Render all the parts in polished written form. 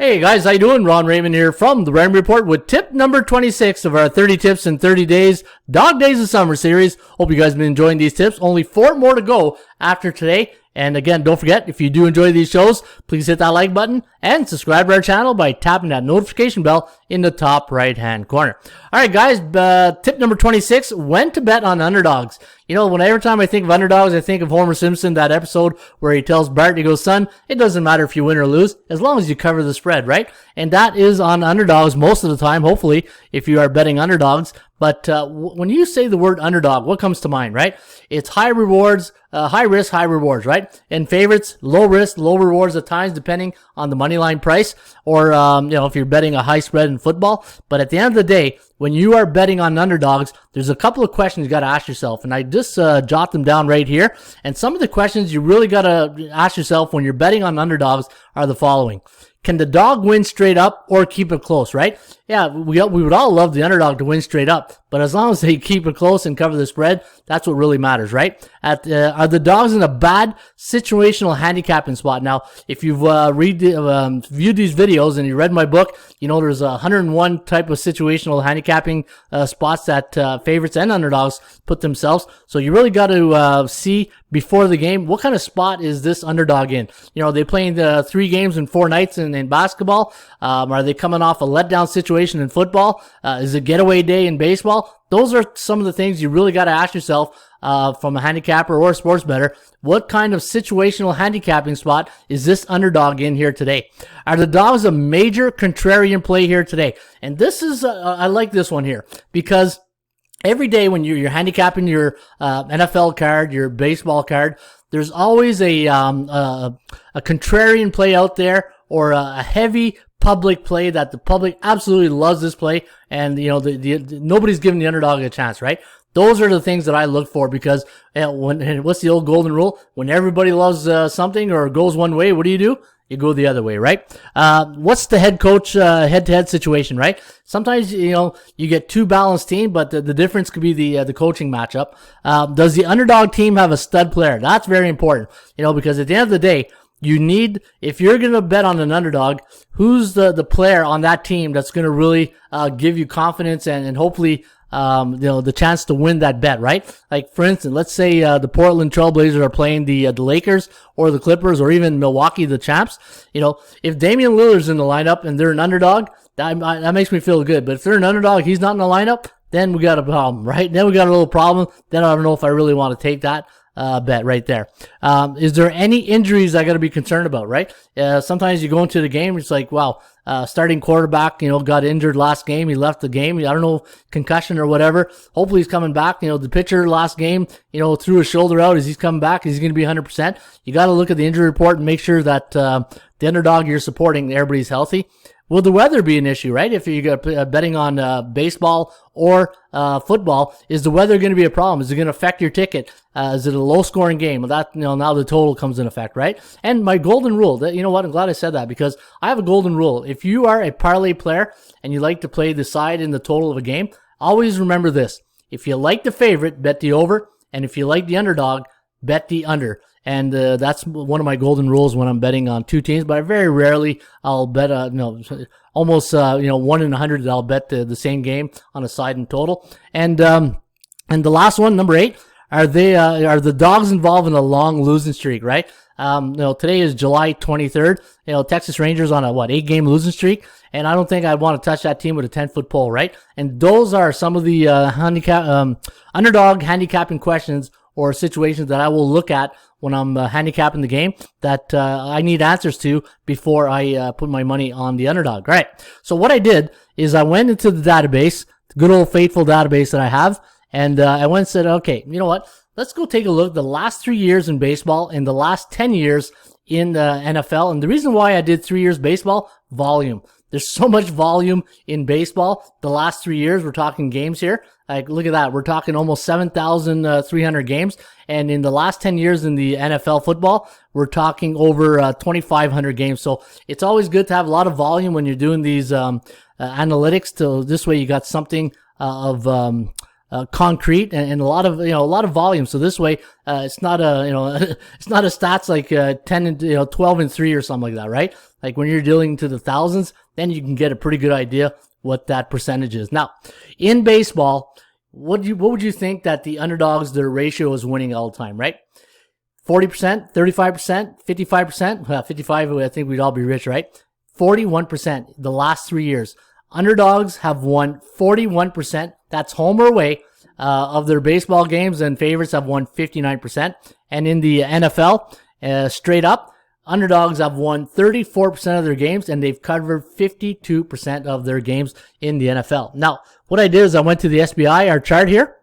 Hey guys, how you doing? Ron Raymond here from the Raymond Report with tip number 26 of our 30 tips in 30 days, Dog Days of Summer series. Hope you guys have been enjoying these tips. Only 4 more to go after today. And again, don't forget, if you do enjoy these shows, please hit that like button and subscribe to our channel by tapping that notification bell in the top right-hand corner. All right, guys, tip number 26, when to bet on underdogs. You know, every time I think of underdogs, I think of Homer Simpson, that episode where he tells Bart, he goes, son, it doesn't matter if you win or lose, as long as you cover the spread, right? And that is on underdogs most of the time, hopefully, if you are betting underdogs. But when you say the word underdog, what comes to mind, right? It's high rewards, high risk, high rewards, right? And favorites, low risk, low rewards at times, depending on the money line price, or if you're betting a high spread in football. But at the end of the day, when you are betting on underdogs, there's a couple of questions you got to ask yourself, and I just jot them down right here. And some of the questions you really got to ask yourself when you're betting on underdogs are the following. Can the dog win straight up or keep it close, right? Yeah, we would all love the underdog to win straight up, but as long as they keep it close and cover the spread, that's what really matters, right? Are the dogs in a bad situational handicapping spot? Now, if you've viewed these videos and you read my book, you know there's 101 type of situational handicapping spots that favorites and underdogs put themselves. So you really got to see before the game, what kind of spot is this underdog in? You know, are they playing 3 games in 4 nights in basketball? Are they coming off a letdown situation in football? Is it getaway day in baseball? Those are some of the things you really got to ask yourself from a handicapper or a sports bettor. What kind of situational handicapping spot is this underdog in here today? Are the dogs a major contrarian play here today? And this is, I like this one here because every day when you're handicapping your NFL card, your baseball card, there's always a contrarian play out there, or a heavy public play that the public absolutely loves this play, and you know nobody's giving the underdog a chance, right? Those are the things that I look for because what's the old golden rule? When everybody loves something or goes one way, what do? You go the other way, right? What's the head coach head-to-head situation, right? Sometimes, you get 2 balanced teams, but the difference could be the coaching matchup. Does the underdog team have a stud player? That's very important, because at the end of the day, you need, if you're going to bet on an underdog, who's the player on that team that's going to really give you confidence and hopefully the chance to win that bet, right? Like, for instance, let's say the Portland Trailblazers are playing the Lakers or the Clippers or even Milwaukee, the champs. If Damian Lillard's in the lineup and they're an underdog, that makes me feel good. But if they're an underdog, he's not in the lineup, then we got a problem, right? Then we got a little problem. Then I don't know if I really want to take that bet right there. Is there any injuries I got to be concerned about, right? Sometimes you go into the game, it's like, wow, starting quarterback, got injured last game. He left the game. I don't know, concussion or whatever. Hopefully he's coming back. The pitcher last game, threw his shoulder out. Is he coming back? Is he going to be 100%? You got to look at the injury report and make sure that the underdog you're supporting, everybody's healthy. Will the weather be an issue, right? If you're betting on baseball or football, is the weather going to be a problem? Is it going to affect your ticket? Is it a low-scoring game? Well, that now the total comes in effect, right? And my golden rule, what? I'm glad I said that because I have a golden rule. If you are a parlay player and you like to play the side in the total of a game, always remember this. If you like the favorite, bet the over. And if you like the underdog, bet the under. And that's one of my golden rules when I'm betting on 2 teams. But very rarely I'll bet almost 1 in 100 that I'll bet the same game on a side and total. And the last one, number 8, are the dogs involved in a long losing streak, right? Today is July 23rd. Texas Rangers on a 8-game losing streak, and I don't think I'd want to touch that team with a 10-foot pole, right? And those are some of the underdog handicapping questions or situations that I will look at when I'm handicapping the game that I need answers to before I put my money on the underdog. All right. So what I did is I went into the database, the good old faithful database that I have, and I went and said, okay, you know what? Let's go take a look at the last 3 years in baseball and the last 10 years in the NFL. And the reason why I did 3 years baseball, volume. There's so much volume in baseball. The last 3 years, we're talking games here. Like, look at that. We're talking almost 7,300 games. And in the last 10 years in the NFL football, we're talking over 2,500 games. So it's always good to have a lot of volume when you're doing these analytics. So this way you got something of concrete and a lot of volume. So this way, it's not a it's not a stats like 10 and 12 and 3 or something like that, right? like when you're dealing to the thousands, then you can get a pretty good idea what that percentage is. Now, in baseball, what would you think that the underdogs, their ratio is winning all the time, right? 40%, 35%, 55%. 55, I think we'd all be rich, right? 41% the last 3 years. Underdogs have won 41%. That's home or away of their baseball games, and favorites have won 59%. And in the NFL, straight up, underdogs have won 34% of their games, and they've covered 52% of their games in the NFL. Now, what I did is I went to the SBI, our chart here,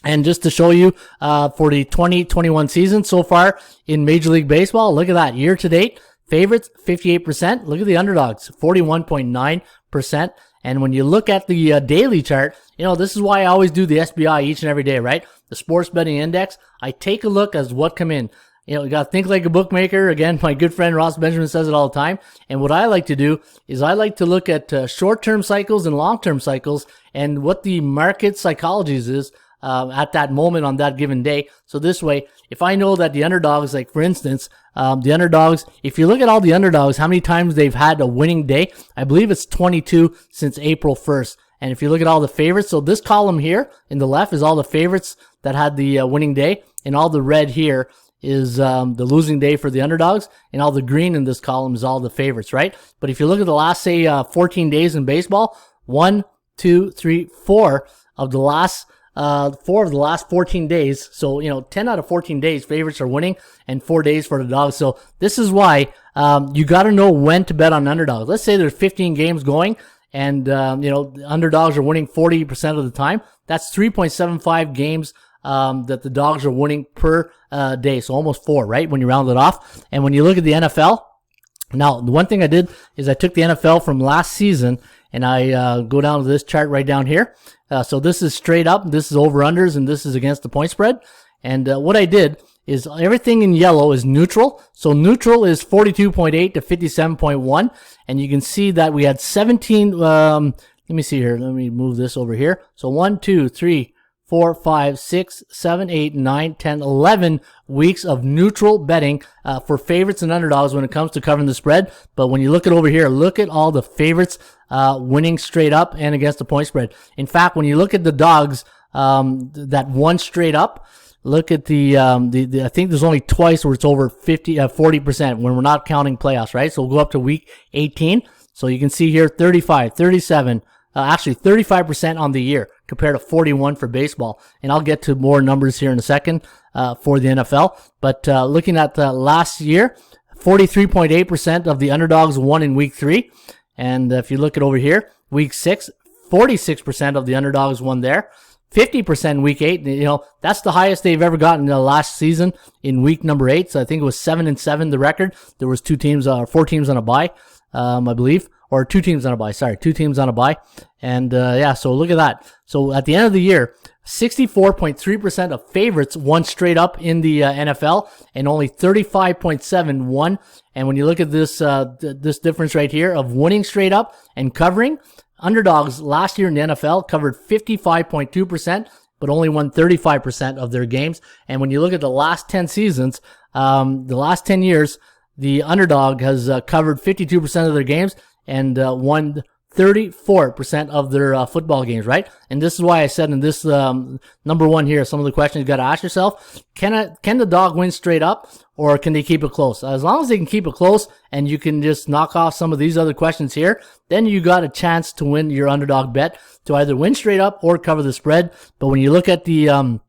and just to show you for the 2021 season so far in Major League Baseball, look at that. Year to date, favorites, 58%. Look at the underdogs, 41.9%. And when you look at the daily chart, this is why I always do the SBI each and every day, right? The sports betting index. I take a look as what come in. You got to think like a bookmaker. Again, my good friend Ross Benjamin says it all the time. And what I like to do is I like to look at short-term cycles and long-term cycles and what the market psychology is at that moment on that given day. So this way, if I know that the underdogs, like for instance, the underdogs, if you look at all the underdogs, how many times they've had a winning day, I believe it's 22 since April 1st. And if you look at all the favorites, so this column here in the left is all the favorites that had the winning day, and all the red here is the losing day for the underdogs, and all the green in this column is all the favorites, right? But if you look at the last, say, 14 days in baseball, 4 of the last 14 days. So, 10 out of 14 days, favorites are winning, and 4 days for the dogs. So this is why you got to know when to bet on underdogs. Let's say there's 15 games going, and the underdogs are winning 40% of the time. That's 3.75 games that the dogs are winning per day. So almost 4, right? When you round it off. And when you look at the NFL, now the one thing I did is I took the NFL from last season, and I go down to this chart right down here. So this is straight up, this is over-unders, and this is against the point spread. And what I did is everything in yellow is neutral. So neutral is 42.8 to 57.1. And you can see that we had 17, let me see here. Let me move this over here. So 1, 2, 3, 4, 5, 6, 7, 8, 9, 10, 11 weeks of neutral betting for favorites and underdogs when it comes to covering the spread. But when you look at over here, look at all the favorites winning straight up and against the point spread. In fact, when you look at the dogs that won straight up, look at the I think there's only twice where it's over 40% when we're not counting playoffs, right? So we'll go up to week 18. So you can see here 35, 37, actually 35% on the year compared to 41 for baseball. And I'll get to more numbers here in a second for the NFL. But looking at last year, 43.8% of the underdogs won in week 3. And if you look at over here, week 6, 46% of the underdogs won there. 50% week 8, that's the highest they've ever gotten in the last season in week number 8. So I think it was 7-7, the record. There was 4 teams on a bye, I believe, or 2 teams on a bye. Sorry, 2 teams on a bye. And so look at that. So at the end of the year, 64.3% of favorites won straight up in the NFL, and only 35.7 won. And when you look at this this difference right here of winning straight up and covering, underdogs last year in the NFL covered 55.2%, but only won 35% of their games. And when you look at the last 10 seasons, the last 10 years, the underdog has covered 52% of their games and won 34% of their football games, right? And this is why I said in this number 1 here, some of the questions you got to ask yourself: can the dog win straight up, or can they keep it close? As long as they can keep it close and you can just knock off some of these other questions here, then you got a chance to win your underdog bet to either win straight up or cover the spread. But when you look at the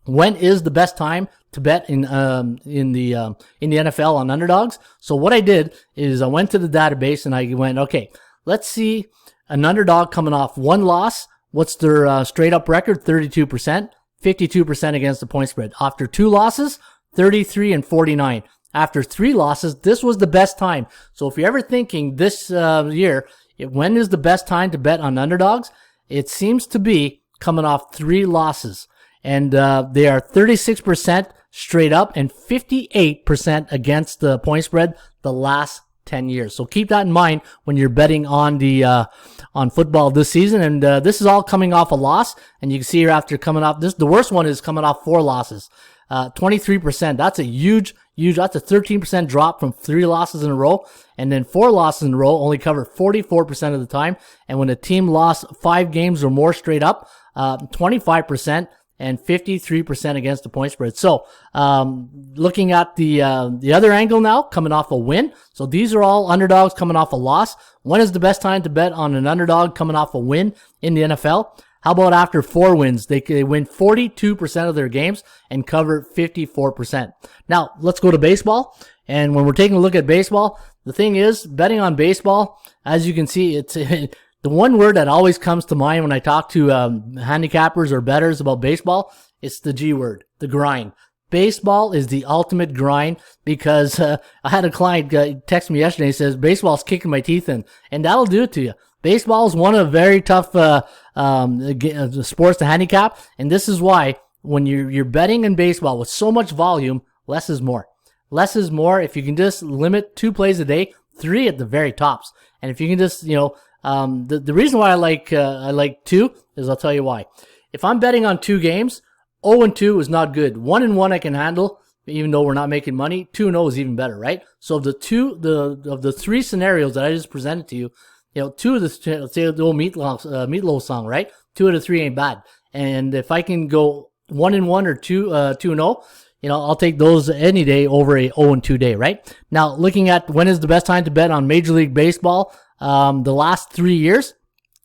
when is the best time to bet in the NFL on underdogs? So what I did is I went to the database and I went, okay, let's see an underdog coming off 1 loss. What's their straight up record? 32%, 52% against the point spread. After 2 losses, 33 and 49. After 3 losses, this was the best time. So if you're ever thinking this year, when is the best time to bet on underdogs? It seems to be coming off 3 losses. And they are 36% straight up and 58% against the point spread the last 10 years. So keep that in mind when you're betting on the on football this season. And this is all coming off a loss. And you can see here after coming off this, the worst one is coming off 4 losses. 23%. That's a huge, that's a 13% drop from 3 losses in a row. And then 4 losses in a row only cover 44% of the time. And when a team lost 5 games or more straight up, 25%. And 53% against the point spread. So, looking at the other angle now, coming off a win. So these are all underdogs coming off a loss. When is the best time to bet on an underdog coming off a win in the NFL? How about after 4 wins? They win 42% of their games and cover 54%. Now, let's go to baseball. And when we're taking a look at baseball, the thing is, betting on baseball, as you can see, it's the one word that always comes to mind when I talk to handicappers or bettors about baseball, it's the G word, the grind. Baseball is the ultimate grind because I had a client text me yesterday and says, baseball's kicking my teeth in, and that'll do it to you. Baseball is one of very tough sports to handicap, and this is why when you're betting in baseball with so much volume, less is more. Less is more. If you can just limit 2 plays a day, 3 at the very tops, and if you can just, the reason why I like 2 is I'll tell you why. If I'm betting on 2 games, 0-2 is not good. 1-1 I can handle, even though we're not making money. 2-0 is even better, right? So of the 3 scenarios that I just presented to you, 2 of the, let's say the old Meatloaf song, right? 2 out of 3 ain't bad. And if I can go 1-1 or 2-0, I'll take those any day over a 0-2 day, right? Now, looking at when is the best time to bet on Major League Baseball, the last 3 years.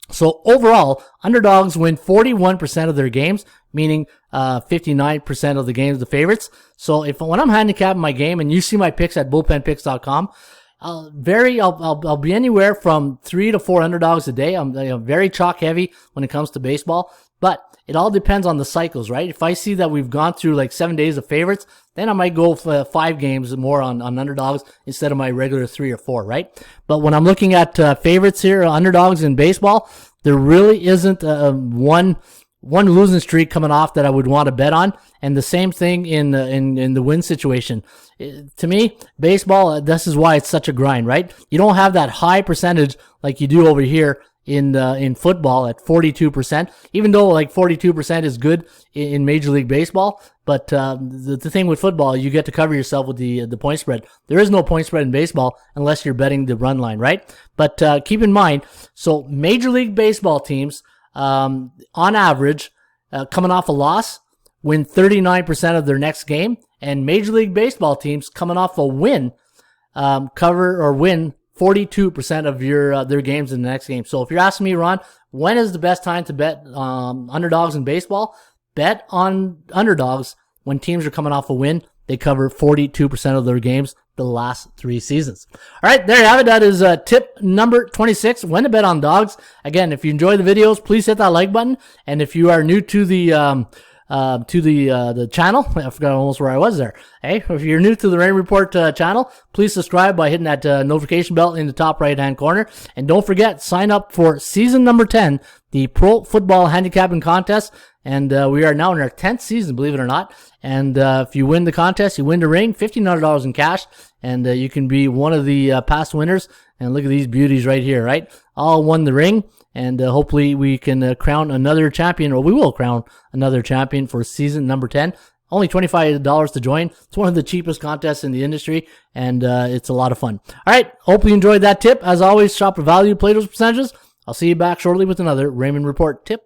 So overall, underdogs win 41% of their games, meaning 59% of the games the favorites. So when I'm handicapping my game and you see my picks at bullpenpicks.com, I'll be anywhere from 3 to 4 underdogs a day. I'm very chalk heavy when it comes to baseball, but it all depends on the cycles, right? If I see that we've gone through like 7 days of favorites, then I might go for 5 games more on underdogs instead of my regular 3 or 4, right? But when I'm looking at favorites here, underdogs in baseball, there really isn't one losing streak coming off that I would want to bet on, and the same thing in the win situation. To me, baseball, this is why it's such a grind, right? You don't have that high percentage like you do over here in football at 42%, even though like 42% is good in Major League Baseball. But the thing with football, you get to cover yourself with the point spread. There is no point spread in baseball unless you're betting the run line, right? But keep in mind, so Major League Baseball teams, on average, coming off a loss, win 39% of their next game, and Major League Baseball teams coming off a win, cover or win 42% of their games in the next game. So if you're asking me, Ron, when is the best time to bet underdogs in baseball? Bet on underdogs when teams are coming off a win. They cover 42% of their games the last 3 seasons. All right, there you have it. That is tip number 26, when to bet on dogs. Again, if you enjoy the videos, please hit that like button. And if you are new to the channel, I forgot almost where I was there. Hey, if you're new to the Raymond Report channel, please subscribe by hitting that notification bell in the top right-hand corner. And don't forget, sign up for season number 10, the Pro Football Handicapping Contest. And we are now in our 10th season, believe it or not. And if you win the contest, you win the ring, $1,500 in cash. And you can be one of the past winners. And look at these beauties right here, right? All won the ring. And hopefully we can crown another champion, or we will crown another champion for season number 10. Only $25 to join. It's one of the cheapest contests in the industry, and it's a lot of fun. All right, hope you enjoyed that tip. As always, shop for value, play those percentages. I'll see you back shortly with another Raymond Report tip.